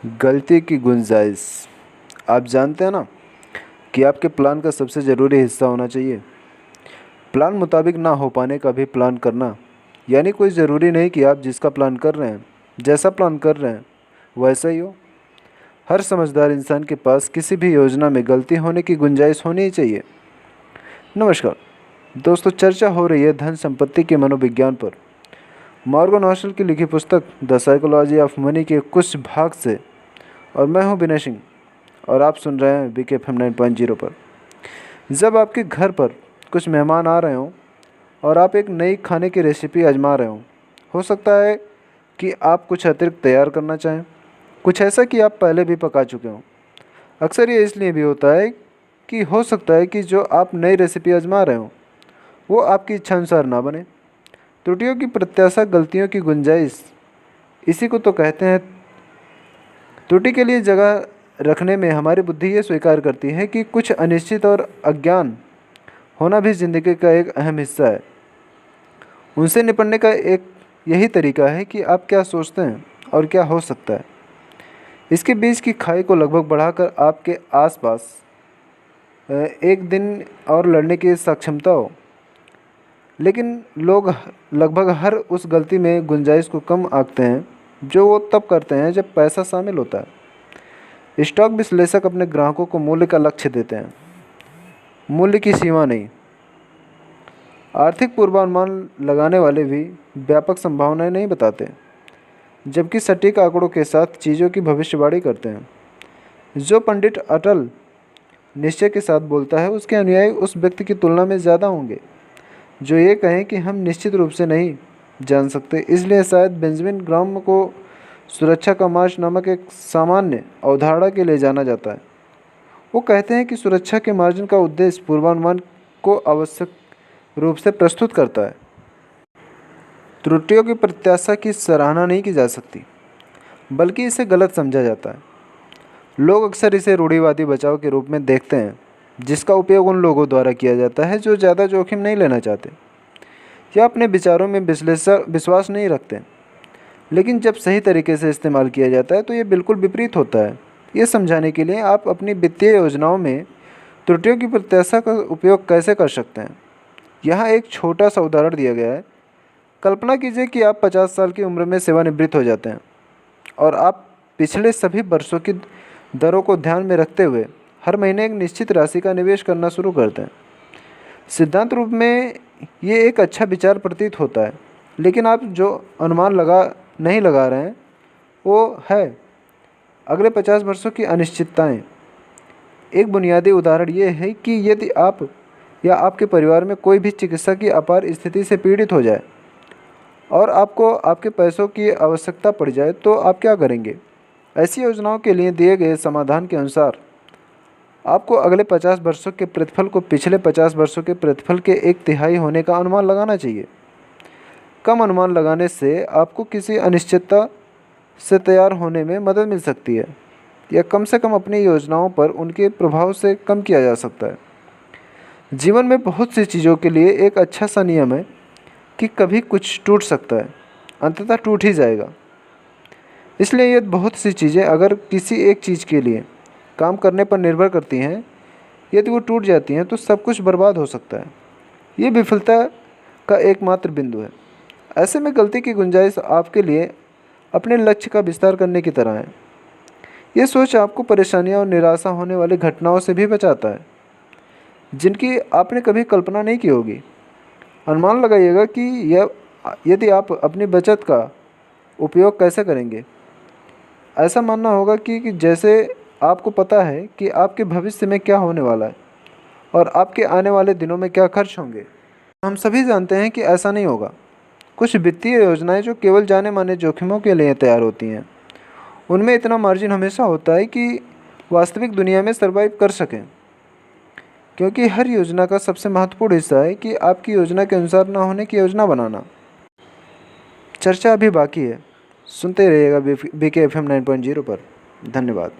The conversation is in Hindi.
गलती की गुंजाइश। आप जानते हैं ना कि आपके प्लान का सबसे ज़रूरी हिस्सा होना चाहिए। प्लान मुताबिक ना हो पाने का भी प्लान करना। यानी कोई ज़रूरी नहीं कि आप जिसका प्लान कर रहे हैं, जैसा प्लान कर रहे हैं वैसा ही हो। हर समझदार इंसान के पास किसी भी योजना में गलती होने की गुंजाइश होनी ही चाहिए। नमस्कार दोस्तों, चर्चा हो रही है धन संपत्ति के मनोविज्ञान पर। मॉर्गन हॉसल की लिखी पुस्तक द साइकोलॉजी ऑफ मनी के कुछ भाग से। और मैं हूं विनय सिंह और आप सुन रहे हैं BKFM 9.0 पर। जब आपके घर पर कुछ मेहमान आ रहे हों और आप एक नई खाने की रेसिपी आजमा रहे हों, हो सकता है कि आप कुछ अतिरिक्त तैयार करना चाहें, कुछ ऐसा कि आप पहले भी पका चुके हों। अक्सर ये इसलिए भी होता है कि हो सकता है कि जो आप नई रेसिपी आजमा रहे हों वो आपकी इच्छा अनुसार ना बने। त्रुटियों की प्रत्याशा, गलतियों की गुंजाइश, इसी को तो कहते हैं। त्रुटि के लिए जगह रखने में हमारी बुद्धि ये स्वीकार करती है कि कुछ अनिश्चित और अज्ञान होना भी ज़िंदगी का एक अहम हिस्सा है। उनसे निपटने का एक यही तरीका है कि आप क्या सोचते हैं और क्या हो सकता है। इसके बीच की खाई को लगभग बढ़ाकर आपके आसपास एक दिन और लड़ने की सक्षमता हो। लेकिन लोग लगभग हर उस गलती में गुंजाइश को कम आंकते हैं जो वो तब करते हैं जब पैसा शामिल होता है। स्टॉक विश्लेषक अपने ग्राहकों को मूल्य का लक्ष्य देते हैं, मूल्य की सीमा नहीं। आर्थिक पूर्वानुमान लगाने वाले भी व्यापक संभावनाएं नहीं बताते, जबकि सटीक आंकड़ों के साथ चीज़ों की भविष्यवाणी करते हैं। जो पंडित अटल निश्चय के साथ बोलता है, उसके अनुयायी उस व्यक्ति की तुलना में ज़्यादा होंगे जो ये कहें कि हम निश्चित रूप से नहीं जान सकते। इसलिए शायद बेंजामिन ग्राहम को सुरक्षा का मार्च नामक एक सामान्य अवधारणा के लिए जाना जाता है। वो कहते हैं कि सुरक्षा के मार्जिन का उद्देश्य पूर्वानुमान को आवश्यक रूप से प्रस्तुत करता है। त्रुटियों की प्रत्याशा की सराहना नहीं की जा सकती, बल्कि इसे गलत समझा जाता है। लोग अक्सर इसे रूढ़िवादी बचाव के रूप में देखते हैं, जिसका उपयोग उन लोगों द्वारा किया जाता है जो ज़्यादा जोखिम नहीं लेना चाहते या अपने विचारों में विश्वास नहीं रखते। लेकिन जब सही तरीके से इस्तेमाल किया जाता है तो ये बिल्कुल विपरीत होता है। ये समझाने के लिए आप अपनी वित्तीय योजनाओं में त्रुटियों की प्रत्याशा का उपयोग कैसे कर सकते हैं, यहाँ एक छोटा सा उदाहरण दिया गया है। कल्पना कीजिए कि आप 50 साल की उम्र में सेवानिवृत्त हो जाते हैं और आप पिछले सभी वर्षों की दरों को ध्यान में रखते हुए हर महीने एक निश्चित राशि का निवेश करना शुरू करते हैं। सिद्धांत रूप में ये एक अच्छा विचार प्रतीत होता है, लेकिन आप जो अनुमान नहीं लगा रहे हैं वो है अगले 50 वर्षों की अनिश्चितताएं। एक बुनियादी उदाहरण ये है कि यदि आप या आपके परिवार में कोई भी चिकित्सा की अपार स्थिति से पीड़ित हो जाए और आपको आपके पैसों की आवश्यकता पड़ जाए तो आप क्या करेंगे। ऐसी योजनाओं के लिए दिए गए समाधान के अनुसार आपको अगले 50 वर्षों के प्रतिफल को पिछले 50 वर्षों के प्रतिफल के 1/3 होने का अनुमान लगाना चाहिए। कम अनुमान लगाने से आपको किसी अनिश्चितता से तैयार होने में मदद मिल सकती है, या कम से कम अपनी योजनाओं पर उनके प्रभाव से कम किया जा सकता है। जीवन में बहुत सी चीज़ों के लिए एक अच्छा सा नियम है कि कभी कुछ टूट सकता है, अंततः टूट ही जाएगा। इसलिए ये बहुत सी चीज़ें अगर किसी एक चीज़ के लिए काम करने पर निर्भर करती हैं, यदि वो टूट जाती हैं तो सब कुछ बर्बाद हो सकता है। ये विफलता का एकमात्र बिंदु है। ऐसे में गलती की गुंजाइश आपके लिए अपने लक्ष्य का विस्तार करने की तरह है। ये सोच आपको परेशानियां और निराशा होने वाली घटनाओं से भी बचाता है, जिनकी आपने कभी कल्पना नहीं की होगी। अनुमान लगाइएगा कि यदि आप अपनी बचत का उपयोग कैसे करेंगे। ऐसा मानना होगा कि जैसे आपको पता है कि आपके भविष्य में क्या होने वाला है और आपके आने वाले दिनों में क्या खर्च होंगे। हम सभी जानते हैं कि ऐसा नहीं होगा। कुछ वित्तीय योजनाएं जो केवल जाने माने जोखिमों के लिए तैयार होती हैं, उनमें इतना मार्जिन हमेशा होता है कि वास्तविक दुनिया में सर्वाइव कर सकें। क्योंकि हर योजना का सबसे महत्वपूर्ण हिस्सा है कि आपकी योजना के अनुसार ना होने की योजना बनाना। चर्चा अभी बाकी है, सुनते रहिएगा BKFM 9.0 पर। धन्यवाद।